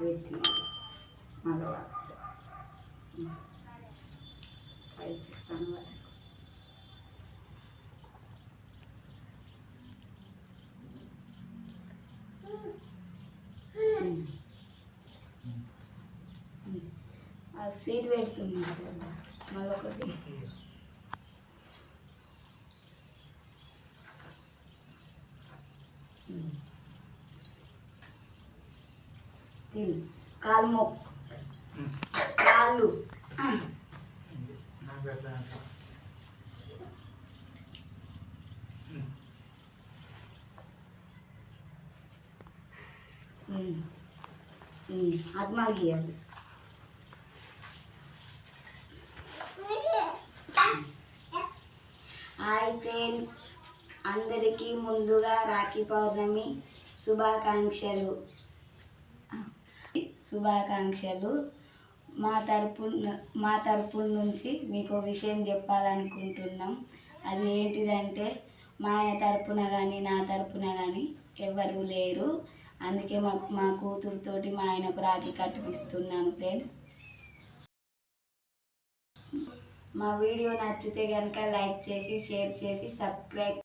పెట్టి మళ్ళీ పైస్తాను. స్వీట్ పెడుతున్నారు మళ్ళీ ఒకటి తిని కాలు కాళ్ళు అది మాకు ఇవ్వాలి. హాయ్ ఫ్రెండ్స్, అందరికీ ముందుగా రాఖీ పౌర్ణమి శుభాకాంక్షలు. మా తరపు నుంచి మీకు విషయం చెప్పాలనుకుంటున్నాం. అది ఏంటిదంటే మా ఆయన తరపున కానీ నా తరపున కానీ ఎవరు లేరు. అందుకే మా కూతురుతోటి మా ఆయనకు రాఖీ కట్టిపిస్తున్నాను ఫ్రెండ్స్. మా వీడియో నచ్చితే కనుక లైక్ చేసి షేర్ చేసి సబ్స్క్రైబ్